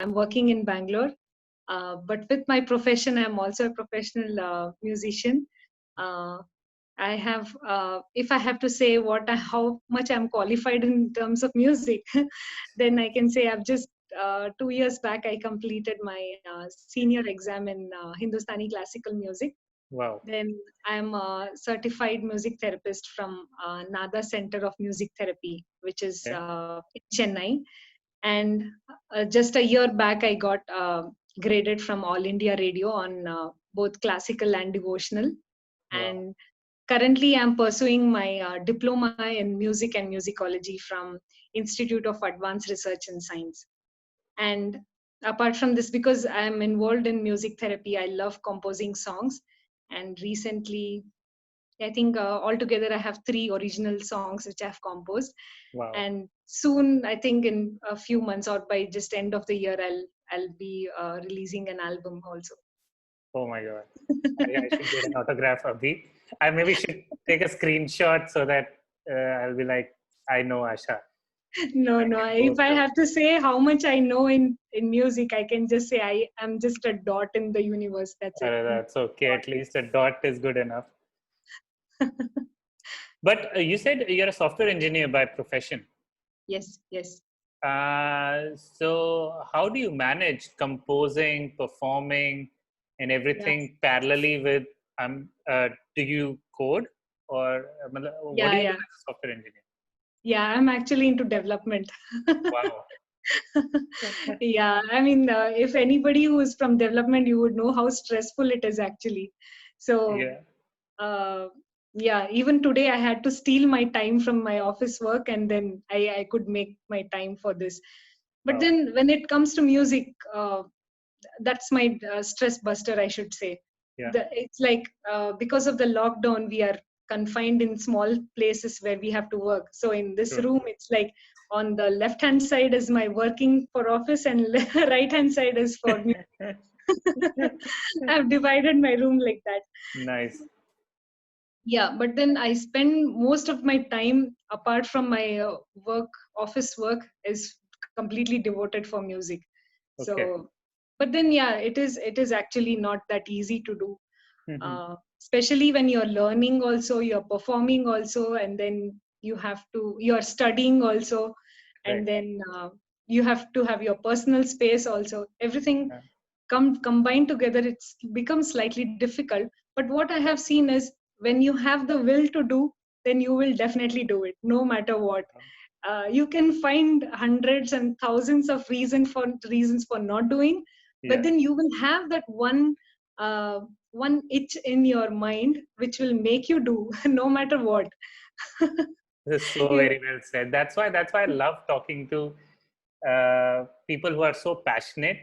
I'm working in Bangalore, but with my profession, I'm also a professional musician. Uh, I have, if I have to say how much I'm qualified in terms of music, then I can say I've just 2 years back I completed my senior exam in Hindustani classical music. Wow. Then I'm a certified music therapist from Nada Center of Music Therapy, which is Okay. in Chennai. And just a year back, I got graded from All India Radio on both classical and devotional. Wow. And currently, I'm pursuing my diploma in music and musicology from Institute of Advanced Research in Science. And apart from this, because I'm involved in music therapy, I love composing songs. And recently, I think altogether I have 3 original songs which I've composed. Wow. And soon, I think in a few months or by just end of the year, I'll be releasing an album also. Oh my God. I should get an autograph, Abhi. I maybe should take a screenshot so that I'll be like, I know Asha. No, I no. can go If I through. have to say how much I know in music, I can just say I am just a dot in the universe. That's it. That's okay. At least a dot is good enough. But you said you're a software engineer by profession. Yes, yes. So how do you manage composing, performing, and Yeah, everything parallelly with? Do you code or what do yeah, you do yeah. as a software engineer? Yeah, I'm actually into development. Wow. Yeah, I mean, if anybody who is from development, you would know how stressful it is actually. So, Yeah. uh, yeah, even today I had to steal my time from my office work and then I could make my time for this. But Wow. then when it comes to music, that's my stress buster, I should say. Yeah. It's like because of the lockdown, we are confined in small places where we have to work. So in this True. room, it's like on the left hand side is my working for office and right hand side is for me. I've divided my room like that. Nice. Yeah, but then I spend most of my time apart from my work, office work is completely devoted for music. Okay. So, but then yeah, it is actually not that easy to do, Mhm. especially when you're learning also, you're performing also, and then you're studying also, Right. and then you have to have your personal space also. Everything Yeah. combined together, it's becomes slightly difficult. But what I have seen is when you have the will to do, then you will definitely do it, no matter what. You can find hundreds and thousands of reasons for not doing, but Yeah. then you will have that uh, one itch in your mind which will make you do no matter what. This is so You, very well said. That's why I love talking to people who are so passionate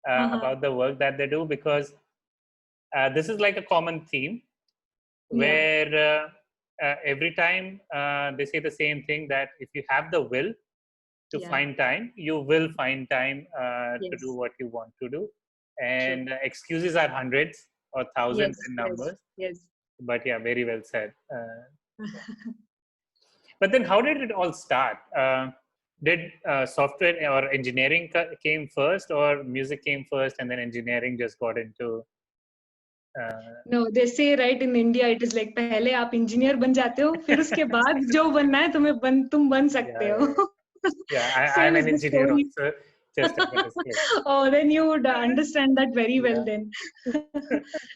uh-huh. about the work that they do, because this is like a common theme Yeah, where every time they say the same thing, that if you have the will to yeah, find time, you will find time to do yes, what you want to do. true. And excuses are hundreds or thousands Yes, in yes, numbers. yes. But yeah, very well said. But then, how did it all start? Did software or engineering came first, or music came first, and then engineering just got into? Uh, No, they say right in India it is like पहले आप engineer बन जाते हो, फिर उसके बाद जो बनना है तुम बन सकते yeah, yeah, हो. yeah. I'm Same is an the engineer story. also. Just as a disclaimer. Oh, then you would understand that very well Yeah. then.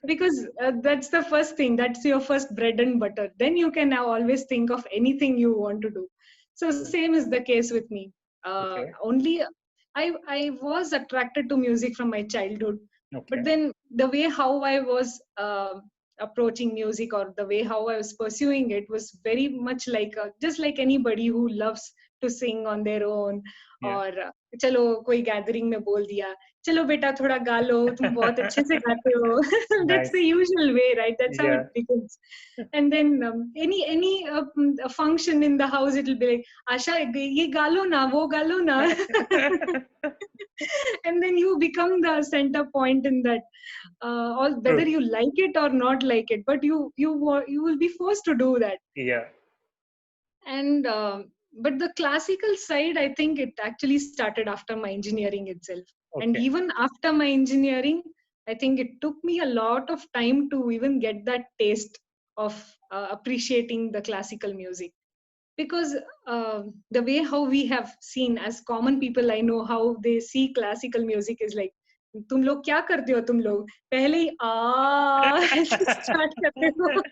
Because that's the first thing, that's your first bread and butter. Then you can now always think of anything you want to do. So same is the case with me. Okay. Only I was attracted to music from my childhood, but Okay. then the way how I was approaching music or the way how I was pursuing it was very much like just like anybody who loves to sing on their own, Yeah. और चलो कोई gathering में बोल दिया, चलो बेटा थोड़ा गा लो, तुम बहुत अच्छे से गाते हो. That's the Nice. usual way, right? That's how it Yeah. begins. And then any function in the house, it'll be like, आशा ये गा लो ना, वो गा लो ना. And then you become the center point in that, or whether True. you like it or not like it, but you will be forced to do that. Yeah. And but the classical side, I think it actually started after my engineering itself. And Okay. even after my engineering, I think it took me a lot of time to even get that taste of appreciating the classical music. Because the way how we have seen as common people, I know how they see classical music is like, तुम लोग क्या करते हो, तुम लोग पहले ही ऐसे start करते हो.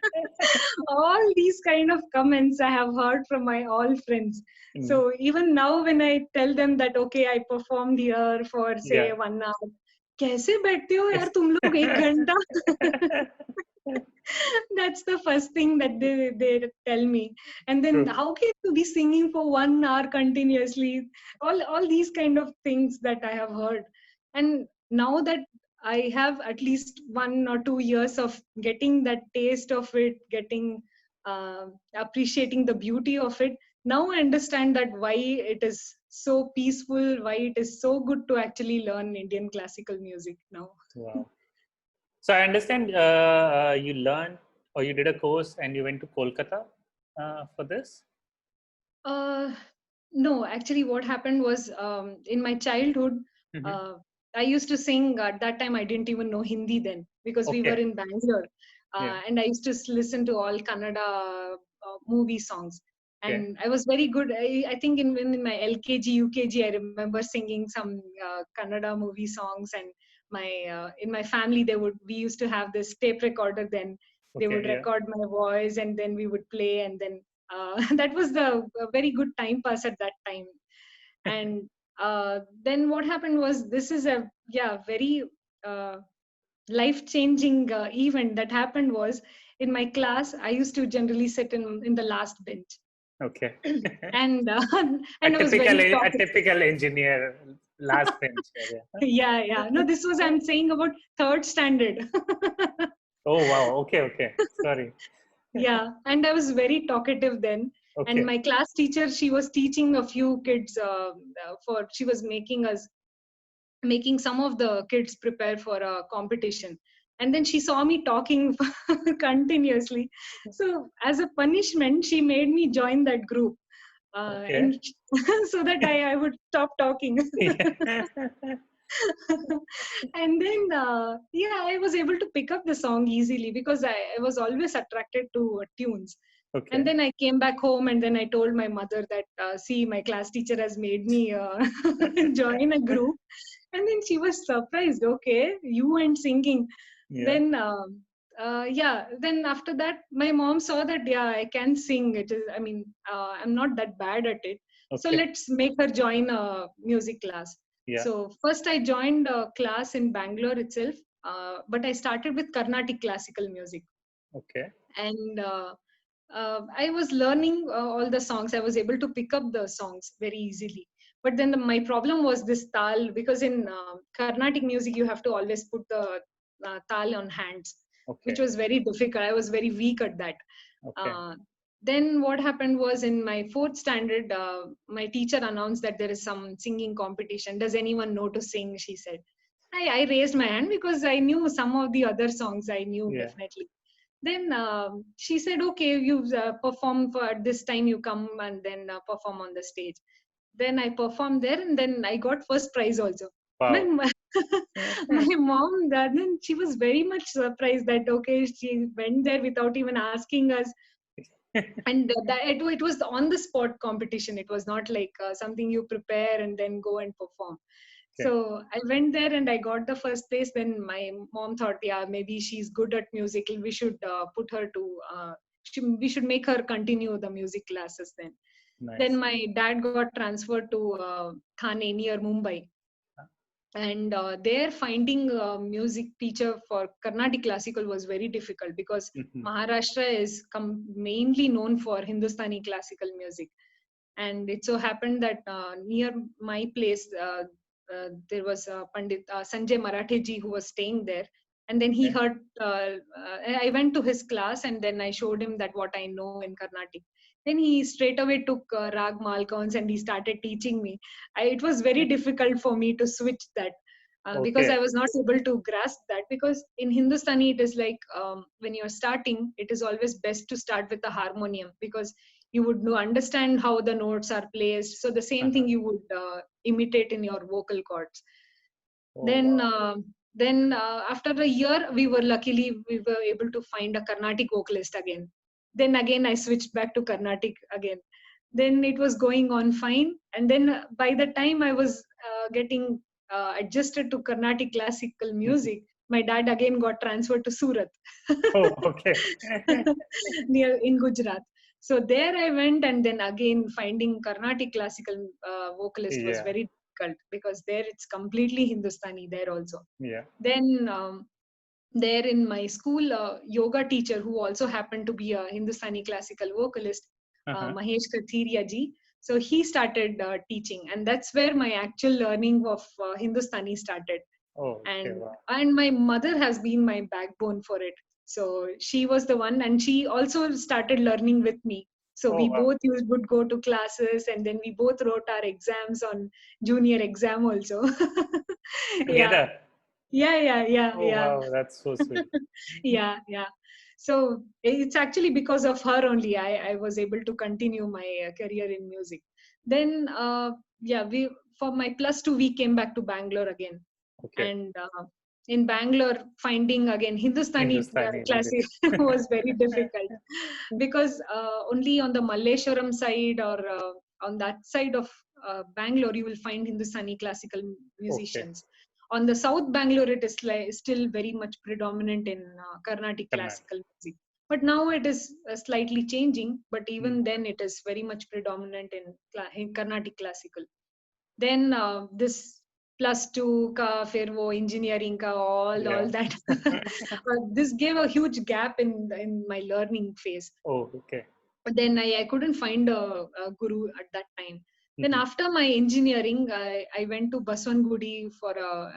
All these kind of comments I have heard from my all friends. So even now when I tell them that okay, I performed here for say Yeah. 1 hour, कैसे बैठते हो यार तुम लोग 1 घंटा? That's the first thing that they tell me. And then True. how can you be singing for 1 hour continuously? All these kind of things that I have heard. And now that I have at least 1 or 2 years of getting that taste of it, getting appreciating the beauty of it, now I understand that why it is so peaceful, why it is so good to actually learn Indian classical music now. Wow. So I understand you learned or you did a course and you went to Kolkata for this. Uh, no, actually, what happened was in my childhood, Mm-hmm. uh, I used to sing. At that time, I didn't even know Hindi then because we were Okay. in Bangalore. Yeah. And I used to listen to all Kannada movie songs. Okay. And I was very good. I think in my LKG, UKG, I remember singing some Kannada movie songs. And in my family, we used to have this tape recorder then. They Okay. would Yeah. record my voice and then we would play, and then that was a very good time pass at that time. And then what happened was, this is a very uh, life changing event that happened was, in my class I used to generally sit in the last bench. Okay. And A and I was typical very a talkative. typical engineer last bench. Yeah. Yeah, no, this was, I'm saying about third standard. Oh wow. Okay. Okay. Sorry. Yeah, and I was very talkative then. And Okay. my class teacher, she was teaching a few kids for she was making some of the kids prepare for a competition. And then she saw me talking continuously, so as a punishment she made me join that group, Okay. and so that I would stop talking. Yeah. And then yeah, I was able to pick up the song easily because I was always attracted to tunes. And Okay. then I came back home and then I told my mother that see, my class teacher has made me join a group. And then she was surprised. Okay, you and singing. Yeah. Then yeah, then after that my mom saw that yeah, I can sing. It is, I mean, I'm not that bad at it, so Okay. let's make her join a music class. Yeah. So first I joined a class in Bangalore itself, but I started with Carnatic classical music. Okay. And I was learning all the songs. I was able to pick up the songs very easily. But then my problem was this tal, because in Carnatic music you have to always put the tal on hands, which Okay. was very difficult. I was very weak at that. Okay. Uh, then what happened was, in my fourth standard, my teacher announced that there is some singing competition. Does anyone know to sing? She said. I raised my hand because I knew some of the other songs. I knew Yeah. definitely. Then she said, okay, you perform for at this time, you come and then perform on the stage. Then I performed there and then I got first prize also. Wow. Then my mom, then she was very much surprised that okay, she went there without even asking us. And it was on the spot competition. It was not like something you prepare and then go and perform. Okay. So I went there and I got the first place. Then my mom thought, yeah, maybe she's good at music. We should put her to, we should make her continue the music classes then. Then Nice. my dad got transferred to Thane near Mumbai. And there finding a music teacher for Carnatic classical was very difficult because Mhm. Maharashtra is mainly known for Hindustani classical music. And it so happened that near my place, there was Pandit Sanjay Maratheji who was staying there. And then he Okay. heard, I went to his class and then I showed him that what I know in Carnatic. Then he straight away took Rag Malkauns and he started teaching me. It was very difficult for me to switch that. Because I Okay. was not able to grasp that. Because in Hindustani, it is like when you're starting, it is always best to start with the harmonium because you would know, understand how the notes are placed. So the same Uh-huh. thing you would imitate in your vocal cords. Then, wow. after a year, we were able to find a Carnatic vocalist again. Then again, I switched back to Carnatic again. Then it was going on fine. And then by the time I was getting adjusted to Carnatic classical music, my dad again got transferred to Surat, Oh, okay. near in Gujarat. So there I went, and then again finding Carnatic classical vocalist was Yeah, very difficult, because there it's completely Hindustani there also. yeah. Then there in my school, yoga teacher who also happened to be a Hindustani classical vocalist, Uh-huh. Mahesh Kathiria ji. So he started teaching, and that's where my actual learning of Hindustani started. Oh, okay, and wow. and my mother has been my backbone for it. So she was the one, and she also started learning with me. So Oh, we wow. both would go to classes, and then we both wrote our exams on junior exam also. Yeah, Together. Oh, yeah. wow, that's so sweet. Yeah. So it's actually because of her only I was able to continue my career in music. Then yeah, we for my plus two we came back to Bangalore again. Okay. And in Bangalore, finding again Hindustani Hindustani music. classic was very difficult, because only on the Malleshwaram side, or on that side of Bangalore, you will find Hindustani classical Okay. musicians. On the South Bangalore, it is still very much predominant in Carnatic Karnataka. classical music. But now it is slightly changing. But Hmm. even then, it is very much predominant in Carnatic classical. Then this plus two ka fir wo engineering ka all Yeah. that. This gave a huge gap in my learning phase. Oh, okay. But then I couldn't find a guru at that time. Then Mhm. after my engineering, I went to Baswangudi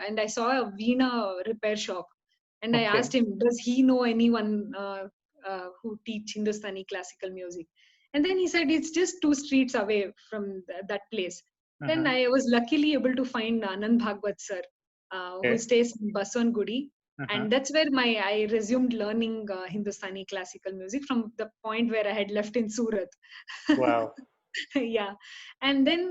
and I saw a Veena repair shop. And I Okay. asked him, does he know anyone who teach Hindustani classical music? And then he said, it's just 2 streets away from that place. Then Uh-huh. I was luckily able to find Anand Bhagwat sir, who Okay. stays in Baswangudi. Uh-huh. And that's where I resumed learning Hindustani classical music, from the point where I had left in Surat. Wow. Yeah. And then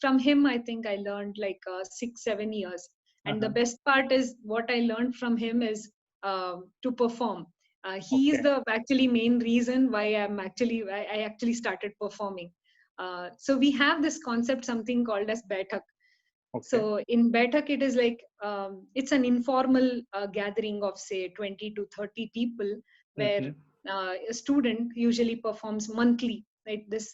from him, I think I learned like 6 7 years. And the Uh-huh. best part is, what I learned from him is to perform. He is Okay. the actually main reason why I actually started performing. So we have this concept, something called as Baitak. Okay. So in Baitak, it is like it's an informal gathering of say 20 to 30 people, where Mm-hmm. a student usually performs monthly. Right? This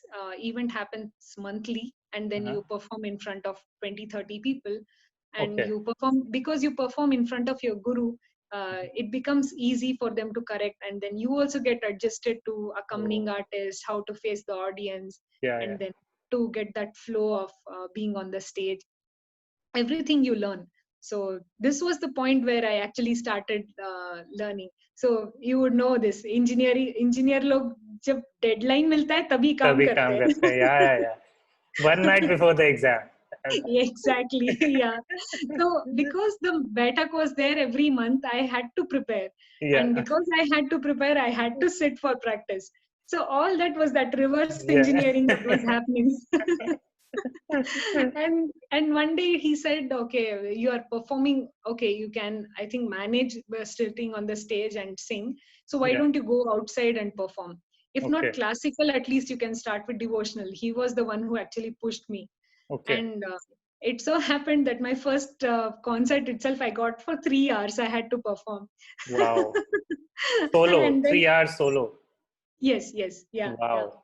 event happens monthly, and then Uh-huh. you perform in front of 20 30 people, and Okay. you perform, because you perform in front of your guru. Mhm. It becomes easy for them to correct, and then you also get adjusted to accompanying Oh, artist, how to face the audience, yeah, yeah. and then to get that flow of being on the stage, everything you learn. So this was the point where I actually started learning. So you would know this, engineer log jab deadline milta hai tabhi kaam तभी karte काम hain. करते हैं. Yeah, yeah, yeah. One night before the exam. Exactly. Yeah. So because the Baitak was there every month, I had to prepare. And Yeah. because I had to prepare, I had to sit for practice. So all that was that reverse Yeah. engineering that was happening. And one day he said, okay, you are performing, okay, you can, I think, manage sitting on the stage and sing. So why Yeah. don't you go outside and perform? If not Okay. classical, at least you can start with devotional. He was the one who actually pushed me. Okay. And it so happened that my first concert itself, I got for 3 hours. I had to perform. Wow. Solo. And then 3 hours solo. yes, yeah. Wow.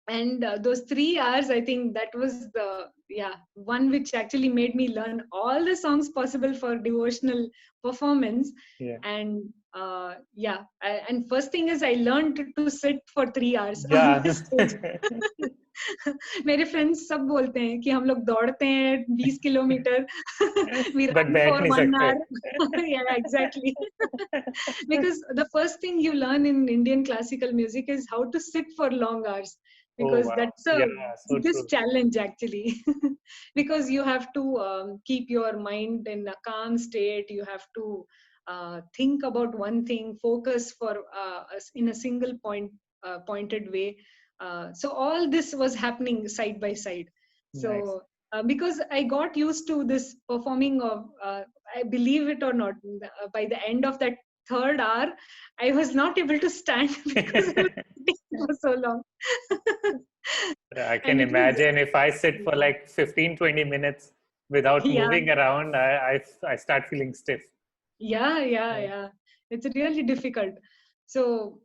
And those 3 hours, I think that was the one which actually made me learn all the songs possible for devotional performance. Yeah. And and first thing is, I learned to sit for 3 hours on Yeah. the stage. मेरे friends सब बोलते हैं कि हम लोग दौड़ते हैं 20 kilometre. We But run for बैठ नहीं 1 hour. सकते. Yeah, exactly. Because the first thing you learn in Indian classical music is how to sit for long hours, Oh, because wow. that's the Yeah, so biggest true. challenge actually. Because you have to keep your mind in a calm state. You have to think about one thing, focus in a single pointed way. So all this was happening side by side. Nice. So because I got used to this performing of, I believe it or not, by the end of that third hour, I was not able to stand because I was sitting for so long. I can And it was, imagine if I sit for like 15, 20 minutes without yeah, moving around, I start feeling stiff. Yeah. yeah. It's really difficult. So,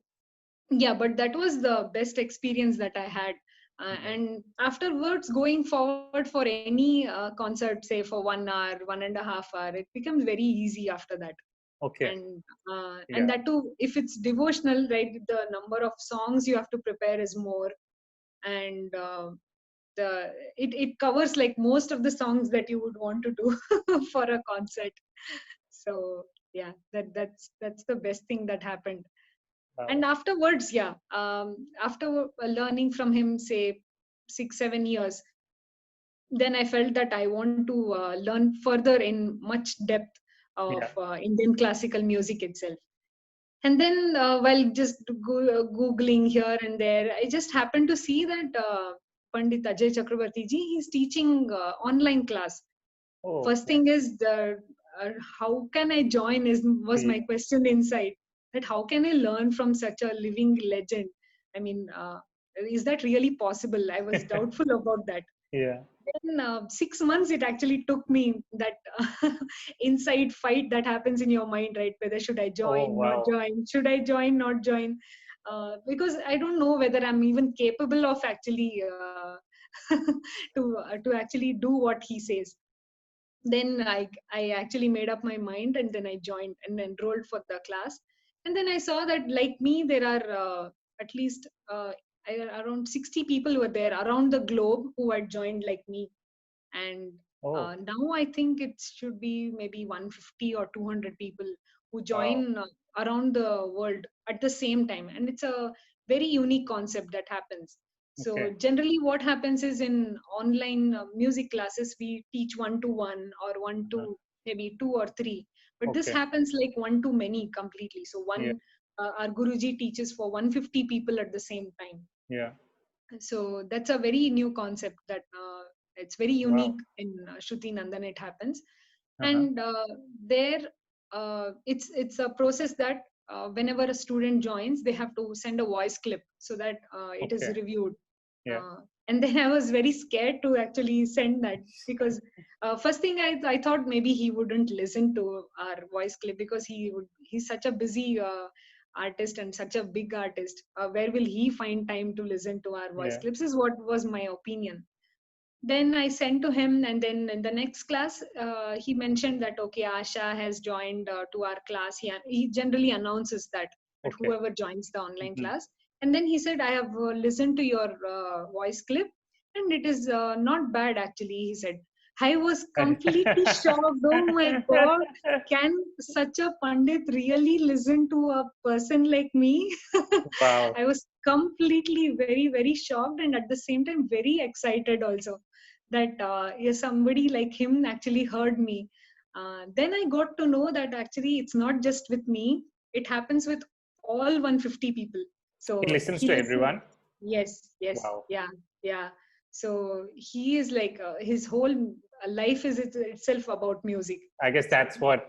yeah, but that was the best experience that I had. Yeah. And afterwards, going forward for any concert, say for 1 hour, 1.5 hour, it becomes very easy after that. Okay. And Yeah. that too, if it's devotional, right, the number of songs you have to prepare is more. And the it covers like most of the songs that you would want to do for a concert. So yeah, that's the best thing that happened. And Wow. afterwards, yeah, after learning from him, say 6 7 years, then I felt that I want to learn further in much depth of Yeah. Indian classical music itself. And then while just googling here and there, I just happened to see that Pandit Ajay Chakrabarti ji, he's teaching online class. Oh, First okay. thing is the how can I join is was my Yeah. question inside, that how can I learn from such a living legend. I mean, is that really possible? I was doubtful about that. Yeah. Then 6 months it actually took me, that inside fight that happens in your mind, right? Whether should I Oh, join, not wow. join, should I join, not join? Because I don't know whether I'm even capable of actually to actually do what he says. Then I actually made up my mind, and then I joined and enrolled for the class. And then I saw that, like me, there are at least around 60 people were there around the globe who had joined like me. And Oh, now I think it should be maybe 150 or 200 people who wow. join around the world at the same time. And it's a very unique concept that happens. So Okay. generally what happens is, in online music classes, we teach one to one or one Uh, to maybe two or three, but this okay. happens like one to many completely. So Yeah. one our guruji teaches for 150 people at the same time. Yeah. So that's a very new concept that it's very Wow. unique in Shruti Nandan. It happens. Uh-huh. And there it's a process that whenever a student joins, they have to send a voice clip so that it is Okay. reviewed. Yeah. And then I was very scared to actually send that, because first thing I thought maybe he wouldn't listen to our voice clip, because he's such a busy artist and such a big artist. Where will he find time to listen to our voice Yeah. clips, is what was my opinion. Then I sent to him, and then in the next class, he mentioned that okay, Asha has joined to our class. He generally announces that Okay. whoever joins the online Hmm. class. And then he said, I have listened to your voice clip, and it is not bad actually. He said. I was completely shocked. Oh my God, can such a Pandit really listen to a person like me? Wow. I was completely very shocked, and at the same time very excited also, that yes, somebody like him actually heard me. Then I got to know that actually it's not just with me, it happens with all 150 people. He So listens he to listens. everyone. Yes, Wow. yeah. So he is like his whole life is itself about music. I guess So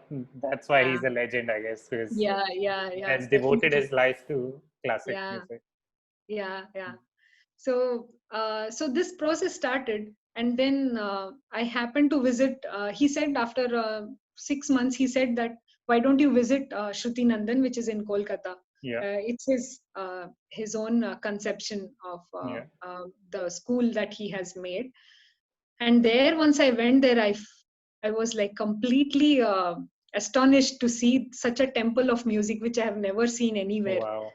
that's why yeah, he's a legend, I guess, because he yeah, has devoted definitely. his life to classic Yeah, music. yeah. So so this process started, and then I happened to visit. He said after 6 months, he said that why don't you visit Shruti Nandan, which is in Kolkata. Yeah. It's his own conception of Yeah. the school that he has made. And there, once I went there, I was like completely astonished to see such a temple of music, which I have never seen anywhere. Wow.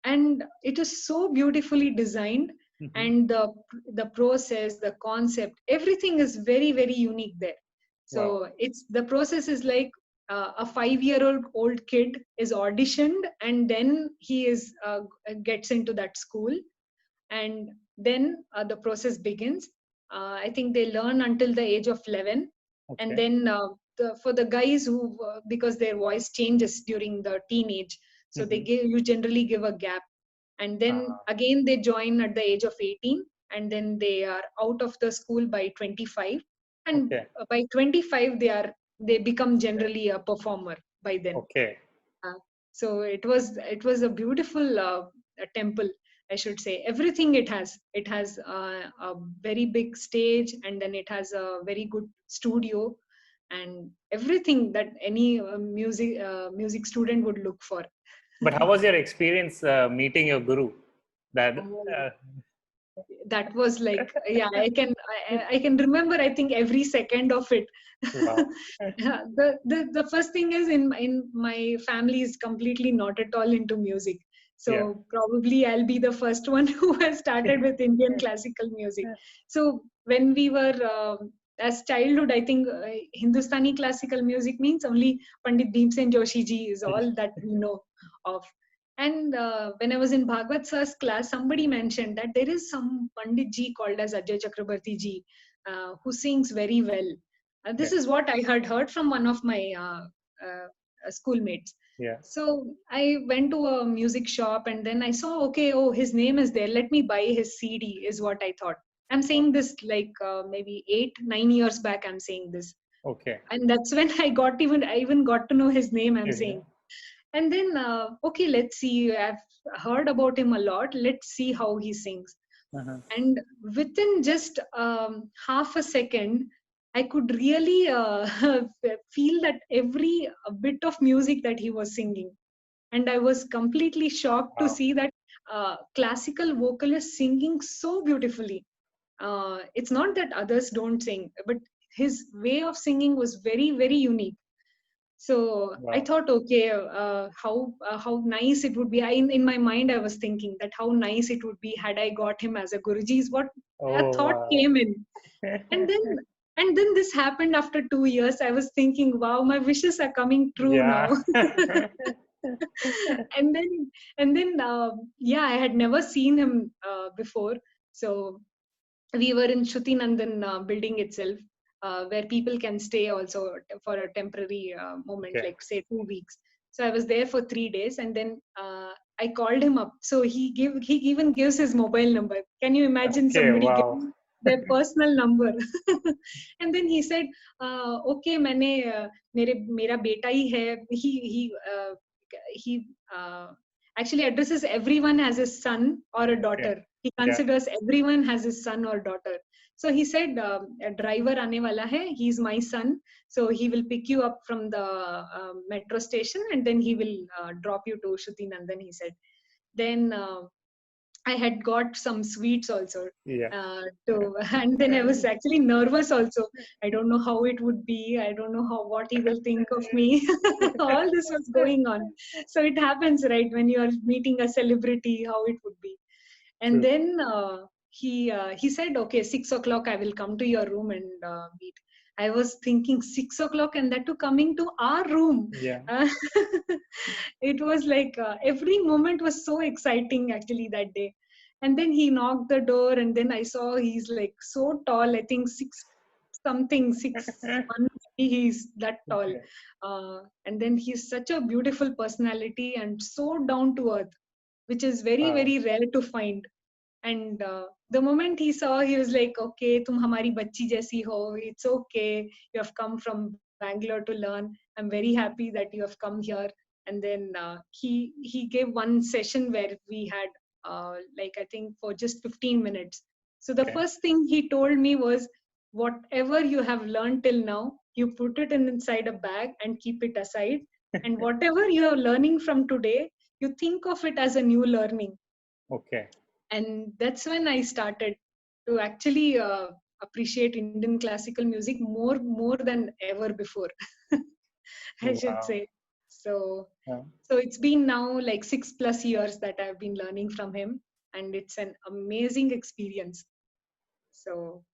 And it is so beautifully designed, Hmm. and the process, the concept, everything is very unique there. Wow. So it's the process is like a 5-year-old kid is auditioned, and then he is gets into that school. And then the process begins. I think they learn until the age of 11. And Okay. then for the guys who because their voice changes during the teenage, so they Hmm. give you generally give a gap. And then Uh, again they join at the age of 18. and then they are out of the school by 25, and Okay. by 25 they become generally a performer by then. Okay. So it was a beautiful a temple, I should say. Everything it has a very big stage, and then it has a very good studio, and everything that any music student would look for. But how was your experience meeting your guru? That Oh, that was like, yeah, I can remember, I think, every second of it. wow. Yeah, the first thing is, in my family is completely not at all into music, Yeah. so probably I'll be the first one who has started with Indian classical music. So when we were as childhood, I think Hindustani classical music means only Pandit Bhimsen Joshi ji is all that we know of. And when I was in Bhagwat Sir's class, somebody mentioned that there is some Pandit ji called as Ajay Chakrabarti ji, who sings very well. This Yeah. is what I had heard from one of my schoolmates. Yeah. So I went to a music shop, and then I saw, okay, oh, his name is there. Let me buy his CD, is what I thought. I'm saying this like maybe 8, 9 years back. I'm saying this, Okay. and that's when I even got to know his name. I'm Yeah. saying, and then okay, let's see. I've heard about him a lot. Let's see how he sings. Uh-huh. And within just half a second, I could really feel that every bit of music that he was singing, and I was completely shocked to Wow. see that classical vocalist singing so beautifully. It's not that others don't sing, but his way of singing was very, very unique. So I Wow. thought, okay, how nice it would be. In my mind, I was thinking that how nice it would be had I got him as a Guruji. Is what a Oh, thought wow. came in, and then this happened after 2 years. I was thinking, wow, my wishes are coming true now. Yeah. and then yeah, I had never seen him before. So we were in Shruti Nandan building itself, where people can stay also for a temporary moment, Okay. like say 2 weeks. So I was there for 3 days, and then I called him up. So he even gives his mobile number. Can you imagine Okay. somebody Wow. giving their personal number? And then he said, "Okay, मैंने मेरा बेटा ही है." He actually addresses everyone as his son or a Okay. daughter. He Yeah. considers everyone as his son or daughter. So he said, a driver aane wala hai, he's my son. So he will pick you up from the metro station, and then he will drop you to Shruti Nandan, he said. Then I had got some sweets also. Yeah. And then I was actually nervous also. I don't know how it would be. I don't know what he will think of me. All this was going on. So it happens, right, when you are meeting a celebrity, how it would be. And True. then he said, okay, 6 o'clock I will come to your room and meet. I was thinking 6 o'clock, and that too coming to our room. Yeah. Uh, it was like every moment was so exciting actually that day. And then he knocked the door, and then I saw he's like so tall. I think six something, 6'1". He's that tall, Okay. and then he's such a beautiful personality and so down to earth, which is very, Wow. very rare to find. And the moment he saw, he was like, okay, tum hamari bachchi jaisi ho. It's okay. You have come from Bangalore to learn. I'm very happy that you have come here. And then he gave one session where we had like, I think, for just 15 minutes. So the Okay. first thing he told me was, whatever you have learned till now, you put it inside a bag and keep it aside. And whatever you are learning from today, you think of it as a new learning. Okay. And that's when I started to actually appreciate Indian classical music more than ever before. I should Wow. say. So Yeah. so it's been now like 6+ years that I've been learning from him, and it's an amazing experience. So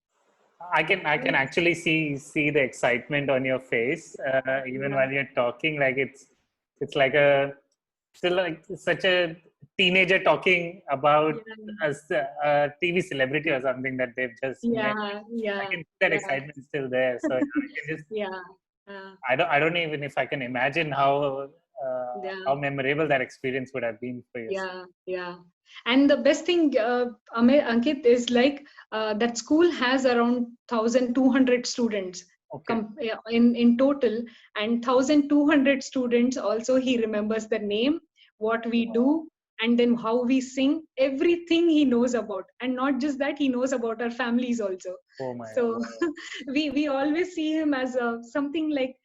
I can actually see the excitement on your face even yeah, while you're talking. Like it's like a still like such a teenager talking about yeah, a TV celebrity or something that they've just met. yeah, I yeah, can see that yeah, excitement still there. So I can just yeah. Uh, I don't even if I can imagine how. Yeah. how memorable that experience would have been for you. Yeah. And the best thing, Ankit, is like that school has around 1,200 students Okay. in total, and 1,200 students also he remembers the name, what we do, and then how we sing, everything he knows about. And not just that, he knows about our families also. Oh my So God. we always see him as something like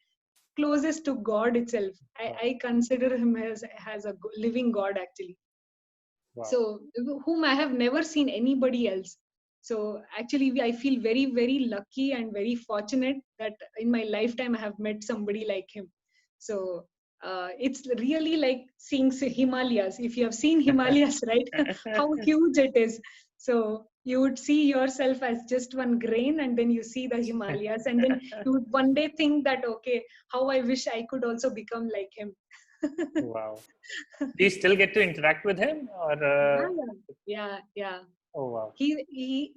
closest to God itself. Wow. I consider him as a living God actually. Wow. So whom I have never seen anybody else. So actually I feel very, very lucky and very fortunate that in my lifetime I have met somebody like him. So it's really like seeing Himalayas. If you have seen Himalayas, right, how huge it is. So you would see yourself as just one grain, and then you see the Himalayas, and then you would one day think that, okay, how I wish I could also become like him. Wow. Do you still get to interact with him, or? Yeah. Oh wow.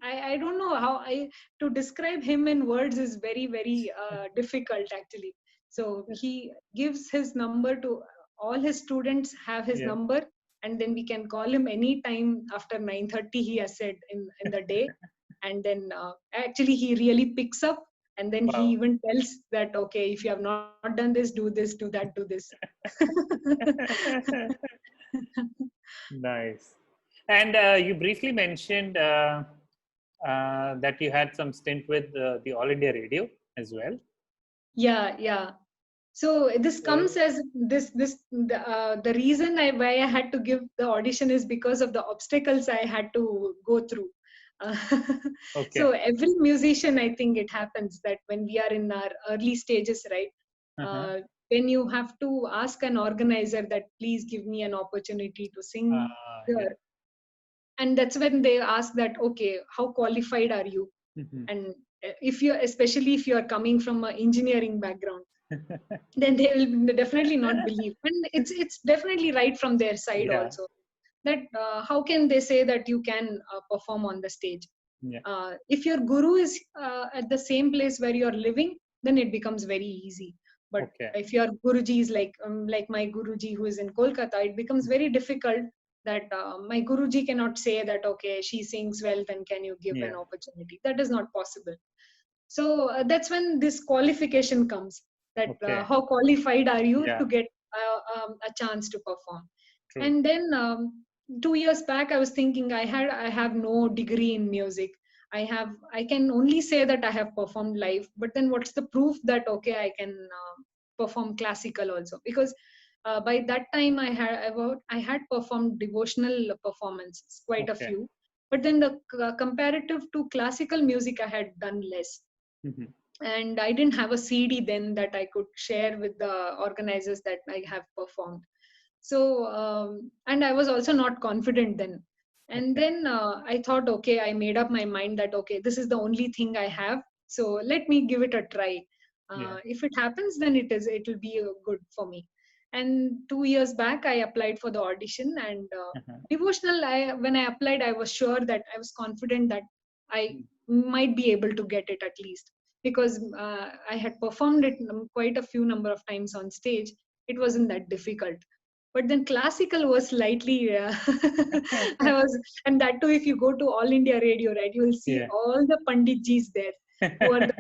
I don't know how I to describe him in words is very, very difficult actually. So he gives his number to all his students, have his Yeah. number, and then we can call him anytime after 9:30, he has said in the day. And then actually he really picks up, and then he Wow. even tells that, okay, if you have not done this, do this, do that, do this. Nice. And you briefly mentioned that you had some stint with the All India Radio as well. Yeah. So this comes as the reason why I had to give the audition is because of the obstacles I had to go through. Uh, so Okay. every musician, I think it happens that when we are in our early stages, right? Uh-huh. When you have to ask an organizer that please give me an opportunity to sing Yeah. here, and that's when they ask that, okay, how qualified are you? Mhm. And if you, especially if you are coming from an engineering background, then they will definitely not believe, and it's definitely right from their side Yeah. also, that how can they say that you can perform on the stage. Yeah. If your guru is at the same place where you're living, then it becomes very easy. But Okay. if your guruji is like my guruji who is in Kolkata, it becomes very difficult that my guruji cannot say that, okay, she sings well, then can you give Yeah. an opportunity. That is not possible. So that's when this qualification comes, that Okay. how qualified are you Yeah. to get a chance to perform. True. And then 2 years back I was thinking, I have no degree in music. I can only say that I have performed live, but then what's the proof that, okay, I can perform classical also? Because by that time I had performed devotional performances, quite a Okay. few, but then the comparative to classical music I had done less. Mhm. And I didn't have a CD then that I could share with the organizers that I have performed. So and I was also not confident then. And Okay. then I thought, okay, I made up my mind that, okay, this is the only thing I have, so let me give it a try. Yeah. If it happens, then it will be good for me. And 2 years back I applied for the audition, and Uh-huh. devotional, when I applied, I was sure that I was confident that I might be able to get it at least, because I had performed it quite a few number of times on stage. It wasn't that difficult. But then classical was slightly I was, and that too, if you go to All India Radio, right, you will see Yeah. all the panditjis there, who are the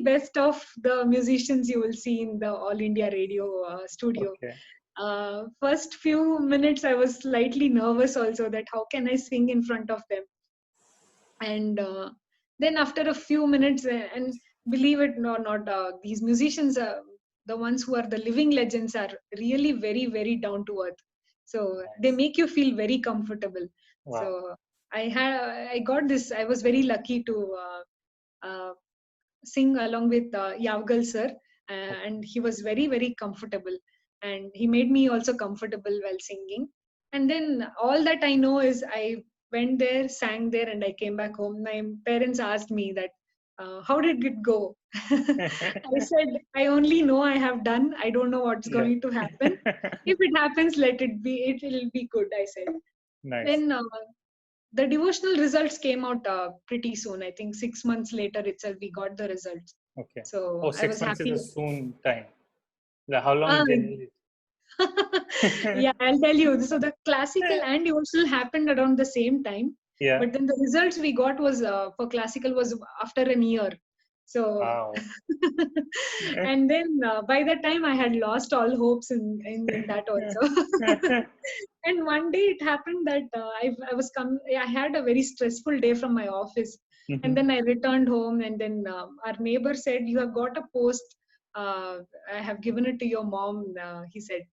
best of the musicians you will see in the All India Radio studio. Okay. First few minutes I was slightly nervous also, that how can I sing in front of them. And then after a few minutes, and believe it or not, these musicians, the ones who are the living legends, are really very, very down to earth. So they Nice. make you feel very comfortable. Wow. So I got this, I was very lucky to sing along with Yavgal sir, and he was very, very comfortable, and he made me also comfortable while singing. And then all that I know is I went there, sang there, and I came back home. My parents asked me that, how did it go? I said, I only know I have done. I don't know what's Yeah. going to happen. If it happens, let it be. It will be good, I said. Nice. Then the devotional results came out pretty soon. I think 6 months later itself, we got the results. Okay. So Oh, I six was months is happy. a soon time. How Ah, long generally? Yeah, I'll tell you. So the classical and devotional happened around the same time, Yeah. but then the results we got was for classical was after an year. So, Wow. and then by that time I had lost all hopes in that also. And one day it happened that I had a very stressful day from my office, and Mhm. then I returned home, and then our neighbor said, "You have got a post. I have given it to your mom." He said.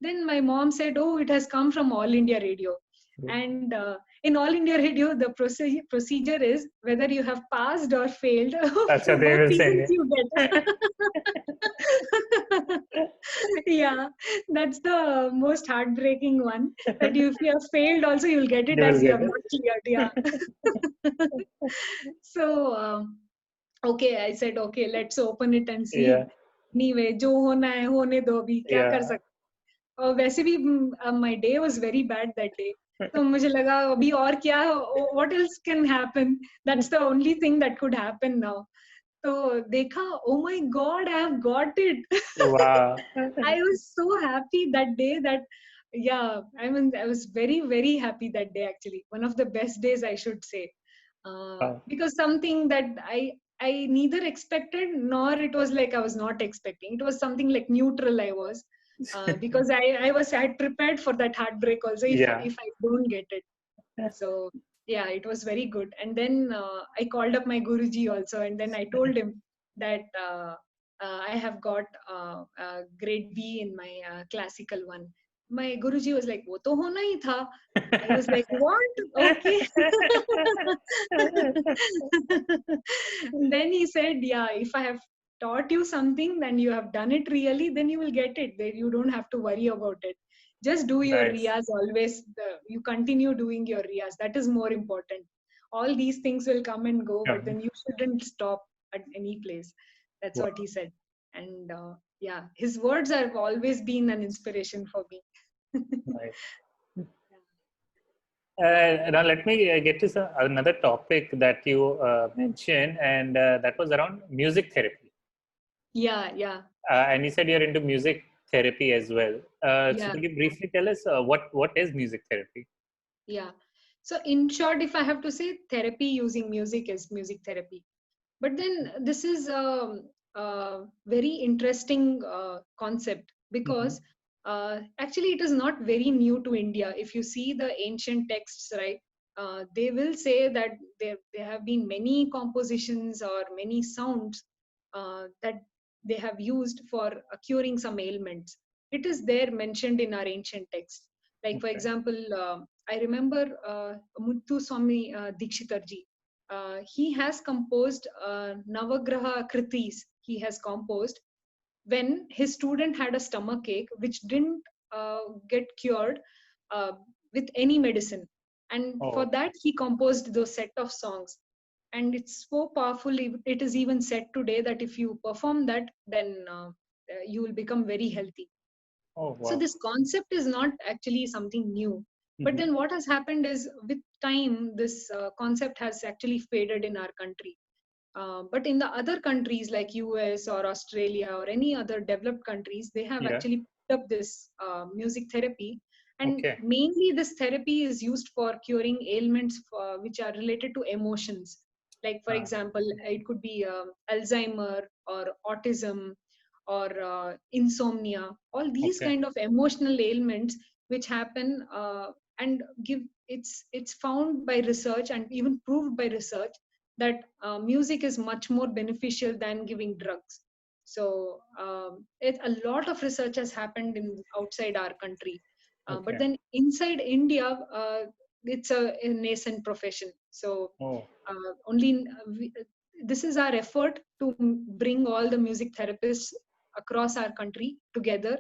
Then my mom said, "Oh, it has come from All India Radio." And in All India Radio, the procedure is whether you have passed or failed, That's what they both will send seasons you. you get. Yeah, that's the most heartbreaking one. That if you have failed, also you'll get it You will as you get have not cleared. Yeah. it. So okay, I said okay, let's open it and see. Yeah. Anyway, जो होना है होने दो अभी क्या कर Yeah. सकते. और वैसे भी my day was very bad that day. तो मुझे लगा अभी और क्या, what else can happen? That's the only thing that could happen now. तो देखा, oh my God, I have got it. Wow. I was so happy that day that, yeah, I mean, I was very, very happy that day actually. One of the best days, I should say. Wow. Because something that I neither expected nor it was like I was not expecting. It was something like neutral I was. Because I had prepared for that heartbreak also Yeah. if I don't get it. So yeah, it was very good. And then I called up my Guruji also, and then I told him that I have got grade B in my classical one. My Guruji was like, "वो तो होना ही था." I was like, "What? Okay." Then he said, "Yeah, if I have taught you something, then you have done it really, then you will get it. Then you don't have to worry about it. Just do your Nice. riyas always. You continue doing your riyas. That is more important. All these things will come and go, but then you shouldn't stop at any place." That's Wow. what he said. And yeah, his words have always been an inspiration for me. Nice. Now let me get to another topic that you mentioned, and that was around music therapy. Yeah, yeah, And you said you're into music therapy as well. So yeah, could you briefly tell us what is music therapy? yeah. So in short, if I have to say, therapy using music is music therapy. But then this is a very interesting concept Mm-hmm. because actually it is not very new to India. If you see the ancient texts, right, they will say that there have been many compositions or many sounds that they have used for curing some ailments. It is there mentioned in our ancient texts. Like for Okay. example, I remember Muthu Swami Dikshitarji. He has composed Navagraha Kritis. He has composed when his student had a stomach ache, which didn't get cured uh, with any medicine. And for Oh, that, he composed those set of songs. And it's so powerful. It is even said today that if you perform that, then you will become very healthy. oh, So wow. this concept is not actually something new. But Mm-hmm. then what has happened is with time, this concept has actually faded in our country. But in the other countries like US or Australia or any other developed countries, they have Yeah. actually picked up this music therapy. And Okay. mainly this therapy is used for curing ailments which are related to emotions. Like for Ah, example, it could be Alzheimer or autism or insomnia, all these okay. kind of emotional ailments which happen and give it's found by research and even proved by research that music is much more beneficial than giving drugs. So a lot of research has happened in outside our country, but Okay. then inside India, it's a nascent profession. So Oh, only this is our effort to bring all the music therapists across our country together